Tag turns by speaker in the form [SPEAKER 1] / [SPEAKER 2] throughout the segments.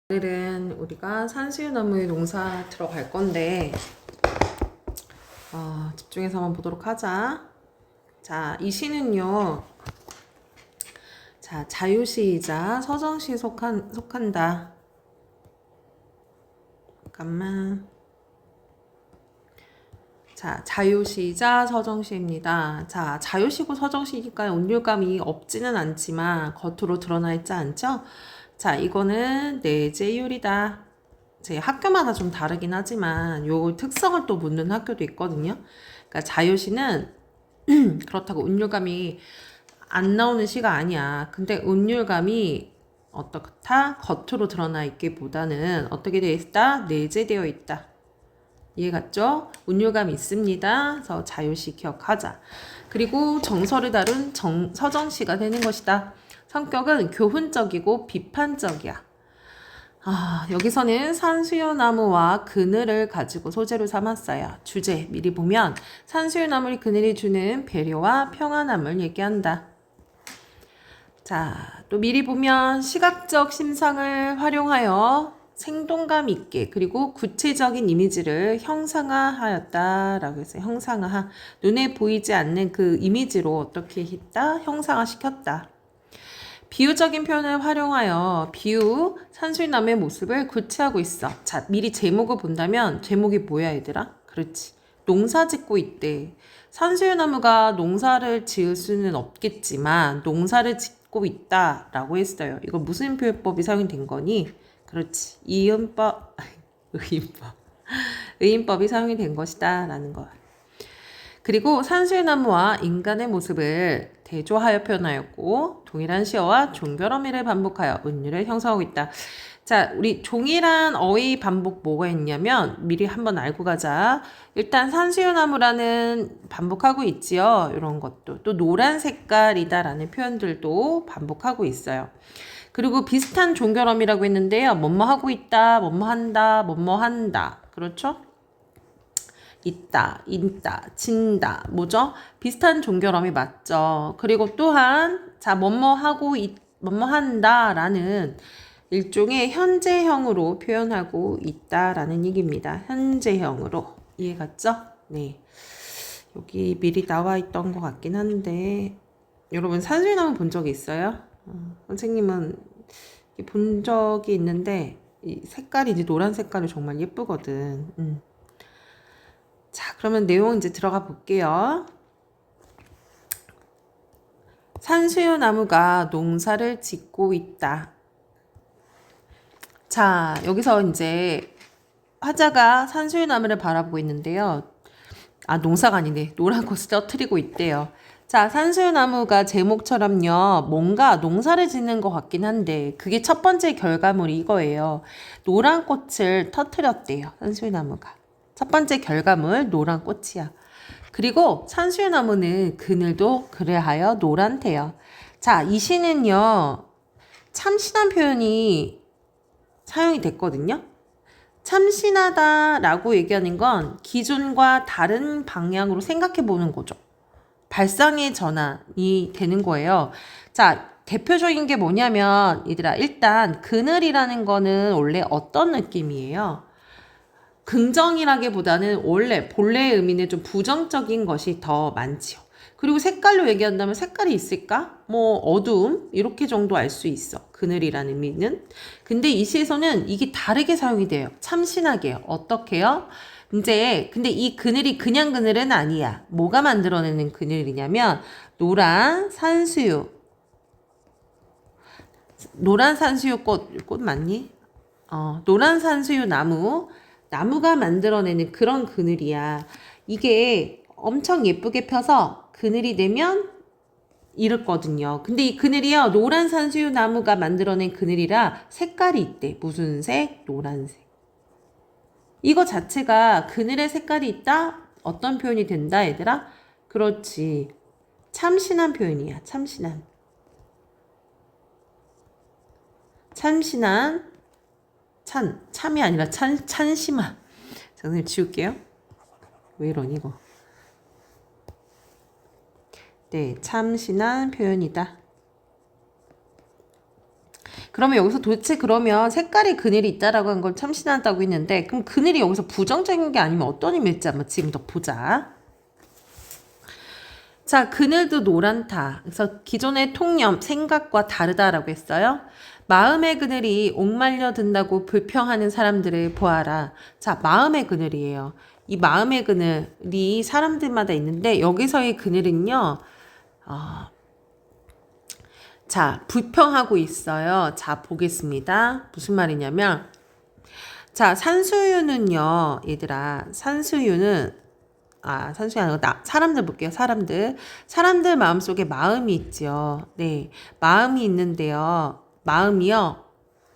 [SPEAKER 1] 오늘은 우리가 산수유나무의 농사 들어갈 건데 집중해서 한번 보도록 하자. 자, 이 시는요. 자, 자유시이자 서정시에 속한다. 잠깐만. 자, 자유시이자 서정시입니다. 자, 자유시고 서정시니까 운율감이 없지는 않지만 겉으로 드러나 있지 않죠? 자, 이거는 내재율이다. 제 학교마다 좀 다르긴 하지만 요 특성을 또 묻는 학교도 있거든요. 그러니까 자유시는 그렇다고 운율감이 안 나오는 시가 아니야. 근데 운율감이 어떻다? 겉으로 드러나 있기보다는 어떻게 되어 있다? 내재되어 있다. 이해 갔죠? 운율감이 있습니다. 그래서 자유시 기억하자. 그리고 정서를 다룬 서정시가 되는 것이다. 성격은 교훈적이고 비판적이야. 여기서는 산수유나무와 그늘을 가지고 소재로 삼았어요. 주제 미리 보면 산수유나무의 그늘이 주는 배려와 평안함을 얘기한다. 자, 또 미리 보면 시각적 심상을 활용하여 생동감 있게 그리고 구체적인 이미지를 형상화하였다라고 해서 형상화, 눈에 보이지 않는 그 이미지로 어떻게 했다? 형상화시켰다. 비유적인 표현을 활용하여 산수유나무의 모습을 구체하고 있어. 자, 미리 제목을 본다면 제목이 뭐야 얘들아? 그렇지. 농사 짓고 있대. 산수유나무가 농사를 지을 수는 없겠지만 농사를 짓고 있다라고 했어요. 이거 무슨 표현법이 사용된 거니? 그렇지. 의인법이 사용이 된 것이다 라는 거. 그리고 산수유나무와 인간의 모습을 대조하여 표현하였고 동일한 시어와 종결어미를 반복하여 은유를 형성하고 있다. 자, 우리 동일한 어휘 반복 뭐가 있냐면 미리 한번 알고 가자. 일단 산수유나무라는 반복하고 있지요. 이런 것도. 또 노란 색깔이다라는 표현들도 반복하고 있어요. 그리고 비슷한 종결어미라고 했는데요. 뭐뭐 하고 있다, 뭐뭐 한다, 뭐뭐 한다. 그렇죠? 있다, 진다, 뭐죠? 비슷한 종결어미 맞죠? 그리고 또한, 자, 뭐뭐 하고, 뭐뭐 한다 라는 일종의 현재형으로 표현하고 있다라는 얘기입니다. 현재형으로. 이해 갔죠? 네. 여기 미리 나와 있던 것 같긴 한데, 여러분 산수유나무 본 적이 있어요? 선생님은 본 적이 있는데, 이 색깔이 이제 노란 색깔이 정말 예쁘거든. 자, 그러면 내용 이제 들어가 볼게요. 산수유나무가 농사를 짓고 있다. 자, 여기서 이제 화자가 산수유나무를 바라보고 있는데요. 농사가 아니네. 노란 꽃을 떠트리고 있대요. 자, 산수유나무가 제목처럼요. 뭔가 농사를 짓는 것 같긴 한데 그게 첫 번째 결과물이 이거예요. 노란 꽃을 터트렸대요. 산수유나무가. 첫 번째 결과물 노란 꽃이야. 그리고 산수유나무는 그늘도 그래하여 노란테요. 자, 이 시는요. 참신한 표현이 사용이 됐거든요. 참신하다라고 얘기하는 건 기존과 다른 방향으로 생각해 보는 거죠. 발상의 전환이 되는 거예요. 자, 대표적인 게 뭐냐면 얘들아 일단 그늘이라는 거는 원래 어떤 느낌이에요? 긍정이라기보다는 원래 본래의 의미는 좀 부정적인 것이 더 많지요. 그리고 색깔로 얘기한다면 색깔이 있을까? 뭐 어두움 이렇게 정도 알 수 있어. 그늘이라는 의미는. 근데 이 시에서는 이게 다르게 사용이 돼요. 참신하게요. 어떻게요? 이제 근데 이 그늘이 그냥 그늘은 아니야. 뭐가 만들어내는 그늘이냐면 노란 산수유 꽃 맞니? 노란 산수유 나무가 만들어내는 그런 그늘이야. 이게 엄청 예쁘게 펴서 그늘이 되면 이렇거든요. 근데 이 그늘이요, 노란 산수유 나무가 만들어낸 그늘이라 색깔이 있대. 무슨 색? 노란색. 이거 자체가 그늘의 색깔이 있다? 어떤 표현이 된다, 얘들아? 그렇지. 참신한 표현이야, 참신한. 참이 아니라 찬심한. 자, 선생님 지울게요. 왜 이러니, 이거. 네, 참신한 표현이다. 그러면 여기서 도대체 그러면 색깔이 그늘이 있다라고 한 건 참신하다고 했는데, 그럼 그늘이 여기서 부정적인 게 아니면 어떤 의미일지 한번 지금부터 보자. 자, 그늘도 노란다. 그래서 기존의 통념, 생각과 다르다라고 했어요. 마음의 그늘이 옥말려 든다고 불평하는 사람들을 보아라. 자, 마음의 그늘이에요. 이 마음의 그늘이 사람들마다 있는데, 여기서의 그늘은요, 자, 불평하고 있어요. 자, 보겠습니다. 무슨 말이냐면, 자, 산수유는요, 얘들아, 산수유는 산수유 아니고, 사람들 볼게요, 사람들. 사람들 마음속에 마음이 있죠. 네. 마음이 있는데요. 마음이요.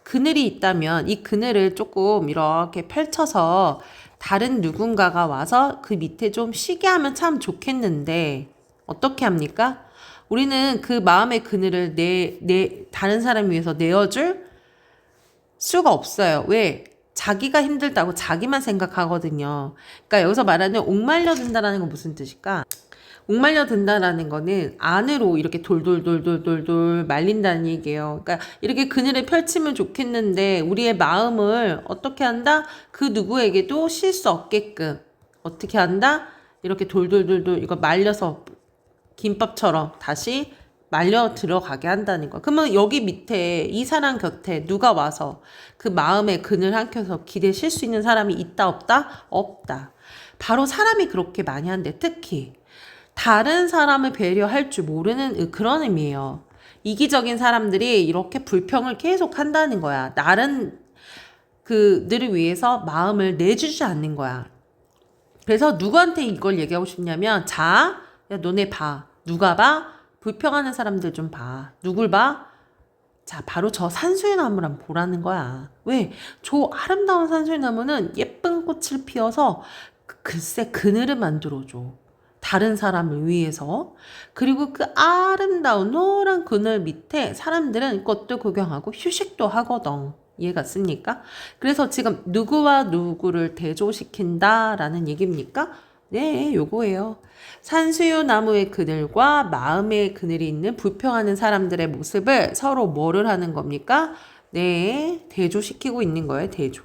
[SPEAKER 1] 그늘이 있다면, 이 그늘을 조금 이렇게 펼쳐서 다른 누군가가 와서 그 밑에 좀 쉬게 하면 참 좋겠는데, 어떻게 합니까? 우리는 그 마음의 그늘을 다른 사람 위해서 내어줄 수가 없어요. 왜? 자기가 힘들다고 자기만 생각하거든요. 그러니까 여기서 말하는 옥말려 든다라는 건 무슨 뜻일까? 옥말려 든다라는 거는 안으로 이렇게 돌돌돌돌돌돌 말린다는 얘기예요. 그러니까 이렇게 그늘을 펼치면 좋겠는데 우리의 마음을 어떻게 한다? 그 누구에게도 쉴 수 없게끔 어떻게 한다? 이렇게 돌돌돌돌 이거 말려서 김밥처럼 다시 말려 들어가게 한다는 거야. 그러면 여기 밑에 이 사람 곁에 누가 와서 그 마음에 그늘 한켜서 기대 실 수 있는 사람이 있다 없다? 없다. 바로 사람이 그렇게 많이 한대. 특히 다른 사람을 배려할 줄 모르는 그런 의미예요. 이기적인 사람들이 이렇게 불평을 계속 한다는 거야. 나는 그들을 위해서 마음을 내주지 않는 거야. 그래서 누구한테 이걸 얘기하고 싶냐면 자, 야 너네 봐. 누가 봐? 불평하는 사람들 좀 봐. 누굴 봐? 자, 바로 저 산수유 나무를 한번 보라는 거야. 왜? 저 아름다운 산수유 나무는 예쁜 꽃을 피워서 글쎄 그늘을 만들어줘. 다른 사람을 위해서. 그리고 그 아름다운 노란 그늘 밑에 사람들은 꽃도 구경하고 휴식도 하거든. 이해가 갔습니까? 그래서 지금 누구와 누구를 대조시킨다라는 얘기입니까? 네, 요거예요. 산수유 나무의 그늘과 마음의 그늘이 있는 불평하는 사람들의 모습을 서로 뭐를 하는 겁니까? 네, 대조시키고 있는 거예요, 대조.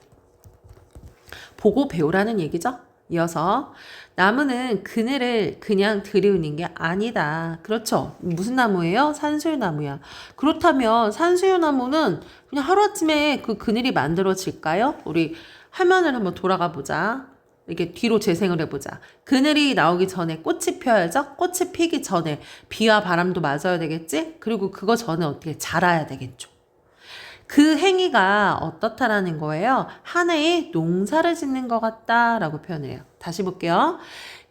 [SPEAKER 1] 보고 배우라는 얘기죠. 이어서 나무는 그늘을 그냥 들이우는 게 아니다. 그렇죠. 무슨 나무예요? 산수유 나무야. 그렇다면 산수유 나무는 그냥 하루아침에 그 그늘이 만들어질까요? 우리 화면을 한번 돌아가 보자. 이렇게 뒤로 재생을 해보자. 그늘이 나오기 전에 꽃이 펴야죠? 꽃이 피기 전에 비와 바람도 맞아야 되겠지? 그리고 그거 전에 어떻게 자라야 되겠죠? 그 행위가 어떻다라는 거예요? 하나의 농사를 짓는 것 같다라고 표현해요. 다시 볼게요.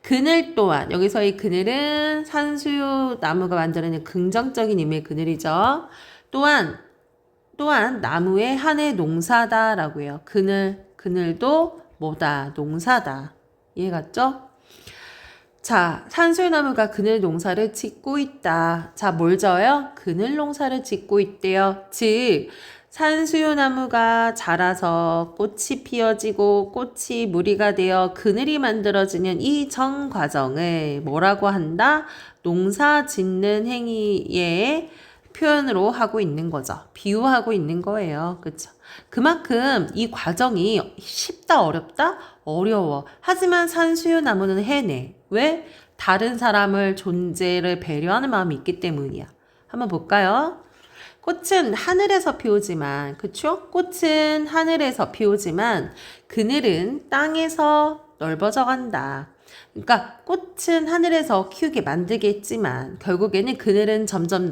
[SPEAKER 1] 그늘 또한, 여기서의 그늘은 산수유 나무가 만들어내는 긍정적인 의미의 그늘이죠. 또한 나무의 하나의 농사다라고 해요. 그늘도 뭐다? 농사다. 이해 갔죠? 자, 산수유나무가 그늘 농사를 짓고 있다. 자, 뭘 져요? 그늘 농사를 짓고 있대요. 즉, 산수유나무가 자라서 꽃이 피어지고 꽃이 무리가 되어 그늘이 만들어지는 이 전 과정을 뭐라고 한다? 농사 짓는 행위의 표현으로 하고 있는 거죠. 비유하고 있는 거예요. 그쵸? 그만큼 이 과정이 쉽다, 어렵다? 어려워. 하지만 산수유 나무는 해내. 왜? 다른 사람을 존재를 배려하는 마음이 있기 때문이야. 한번 볼까요? 꽃은 하늘에서 피우지만, 그쵸? 꽃은 하늘에서 피우지만 그늘은 땅에서 넓어져 간다. 그러니까 꽃은 하늘에서 키우게 만들겠지만 결국에는 그늘은 점점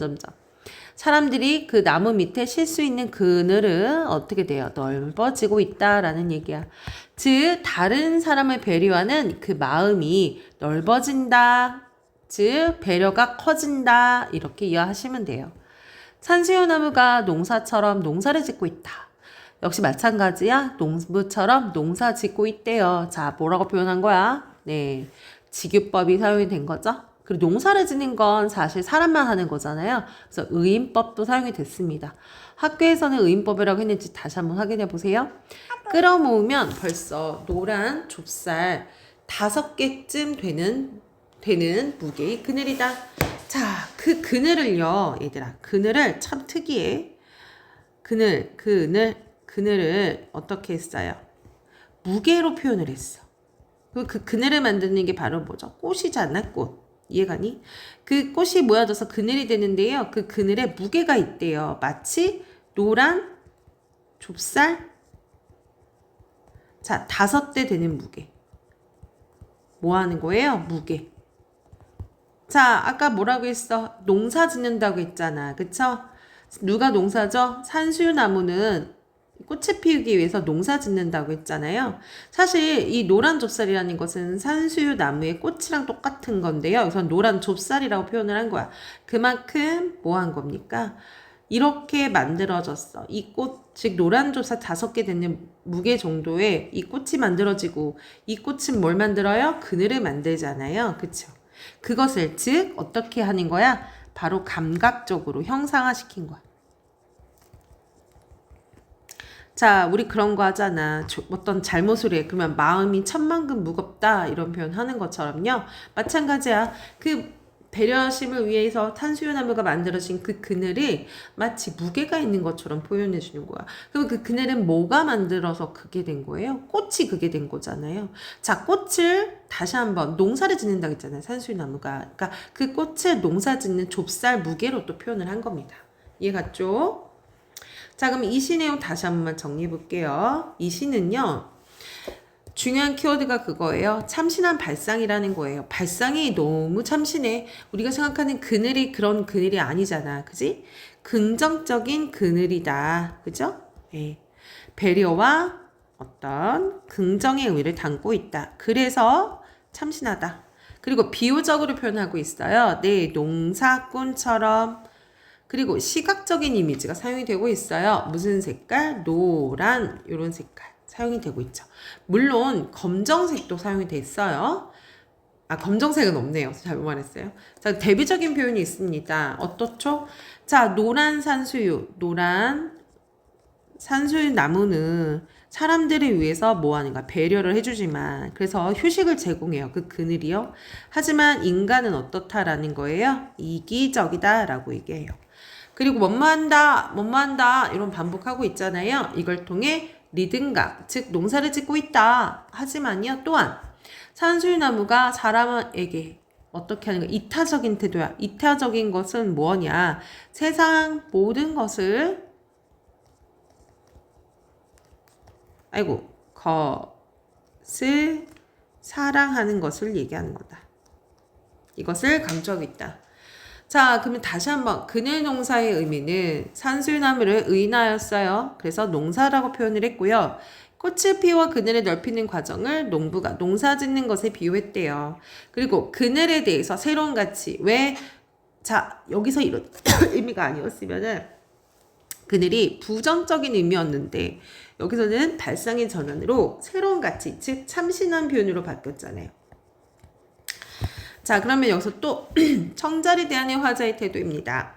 [SPEAKER 1] 사람들이 그 나무 밑에 쉴 수 있는 그늘은 어떻게 돼요? 넓어지고 있다라는 얘기야. 즉 다른 사람을 배려하는 그 마음이 넓어진다. 즉 배려가 커진다. 이렇게 이해하시면 돼요. 산수유 나무가 농사처럼 농사를 짓고 있다. 역시 마찬가지야. 농부처럼 농사 짓고 있대요. 자, 뭐라고 표현한 거야? 네, 직유법이 사용이 된 거죠. 그리고 농사를 짓는 건 사실 사람만 하는 거잖아요. 그래서 의인법도 사용이 됐습니다. 학교에서는 의인법이라고 했는지 다시 한번 확인해 보세요. 끌어모으면 벌써 노란 좁쌀 5개쯤 되는 무게의 그늘이다. 자, 그 그늘을요, 얘들아. 그늘을 참 특이해. 그늘을 어떻게 했어요? 무게로 표현을 했어. 그 그늘을 만드는 게 바로 뭐죠? 꽃이잖아, 꽃. 이해가니? 그 꽃이 모여져서 그늘이 되는데요. 그 그늘에 무게가 있대요. 마치 노란 좁쌀. 자, 5대 되는 무게. 뭐 하는 거예요? 무게. 자, 아까 뭐라고 했어? 농사 짓는다고 했잖아. 그쵸? 누가 농사죠? 산수유나무는 꽃을 피우기 위해서 농사 짓는다고 했잖아요. 사실 이 노란 좁쌀이라는 것은 산수유 나무의 꽃이랑 똑같은 건데요. 여기서 노란 좁쌀이라고 표현을 한 거야. 그만큼 뭐 한 겁니까? 이렇게 만들어졌어. 이 꽃, 즉 노란 좁쌀 5개 되는 무게 정도의 이 꽃이 만들어지고 이 꽃은 뭘 만들어요? 그늘을 만들잖아요. 그쵸? 그것을 즉 어떻게 하는 거야? 바로 감각적으로 형상화시킨 거야. 자, 우리 그런 거 하잖아. 어떤 잘못을 해. 그러면 마음이 천만금 무겁다. 이런 표현 하는 것처럼요. 마찬가지야. 그 배려심을 위해서 탄수유나무가 만들어진 그 그늘이 마치 무게가 있는 것처럼 표현해 주는 거야. 그럼 그 그늘은 뭐가 만들어서 그게 된 거예요? 꽃이 그게 된 거잖아요. 자, 꽃을 다시 한번 농사를 짓는다고 했잖아요. 산수유나무가. 그러니까 그 꽃을 농사 짓는 좁쌀 무게로 또 표현을 한 겁니다. 이해 갔죠? 자, 그럼 이 시 내용 다시 한번 정리해 볼게요. 이 시는요, 중요한 키워드가 그거예요. 참신한 발상이라는 거예요. 발상이 너무 참신해. 우리가 생각하는 그늘이 그런 그늘이 아니잖아. 그지? 긍정적인 그늘이다. 그죠? 예. 배려와 어떤 긍정의 의미를 담고 있다. 그래서 참신하다. 그리고 비유적으로 표현하고 있어요. 네, 농사꾼처럼. 그리고 시각적인 이미지가 사용이 되고 있어요. 무슨 색깔? 노란 이런 색깔 사용이 되고 있죠. 물론 검정색도 사용이 됐어요. 아, 검정색은 없네요. 잘못 말했어요. 자, 대비적인 표현이 있습니다. 어떻죠? 자, 노란 산수유 나무는 사람들을 위해서 뭐 하는가? 배려를 해주지만, 그래서 휴식을 제공해요. 그 그늘이요. 하지만 인간은 어떻다라는 거예요? 이기적이다라고 얘기해요. 그리고 뭐뭐한다 이런 반복하고 있잖아요. 이걸 통해 리듬감, 즉 농사를 짓고 있다. 하지만요, 또한 산수유나무가 사람에게 어떻게 하는 가 이타적인 태도야. 이타적인 것은 뭐냐? 세상 모든 것을 것을 사랑하는 것을 얘기하는 거다. 이것을 강조하고 있다. 자, 그러면 다시 한번 그늘 농사의 의미는 산수유나무를 의인하였어요. 그래서 농사라고 표현을 했고요. 꽃을 피워 그늘을 넓히는 과정을 농부가 농사 짓는 것에 비유했대요. 그리고 그늘에 대해서 새로운 가치. 왜? 자, 여기서 이런 의미가 아니었으면은 그늘이 부정적인 의미였는데 여기서는 발상의 전환으로 새로운 가치, 즉 참신한 표현으로 바뀌었잖아요. 자, 그러면 여기서 또 청자에 대한 화자의 태도입니다.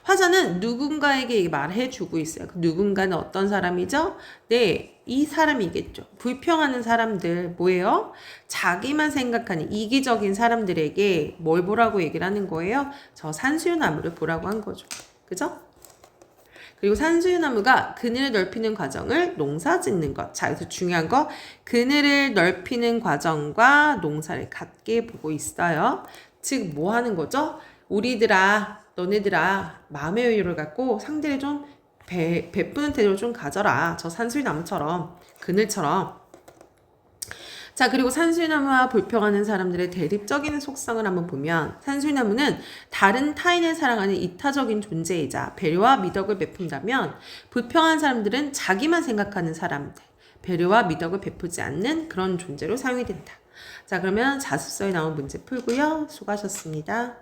[SPEAKER 1] 화자는 누군가에게 말해주고 있어요. 그 누군가는 어떤 사람이죠? 네, 이 사람이겠죠. 불평하는 사람들 뭐예요? 자기만 생각하는 이기적인 사람들에게 뭘 보라고 얘기를 하는 거예요? 저 산수유나무를 보라고 한 거죠. 그죠? 그리고 산수유나무가 그늘을 넓히는 과정을 농사 짓는 것. 자, 여기서 중요한 거 그늘을 넓히는 과정과 농사를 같게 보고 있어요. 즉 뭐 하는 거죠? 우리들아, 너네들아 마음의 여유를 갖고 상대를 좀 베푸는 태도를 좀 가져라. 저 산수유나무처럼 그늘처럼. 자, 그리고 산수유나무와 불평하는 사람들의 대립적인 속성을 한번 보면 산수유나무는 다른 타인을 사랑하는 이타적인 존재이자 배려와 미덕을 베푼다면 불평하는 사람들은 자기만 생각하는 사람들, 배려와 미덕을 베푸지 않는 그런 존재로 사용이 된다. 자, 그러면 자습서에 나온 문제 풀고요. 수고하셨습니다.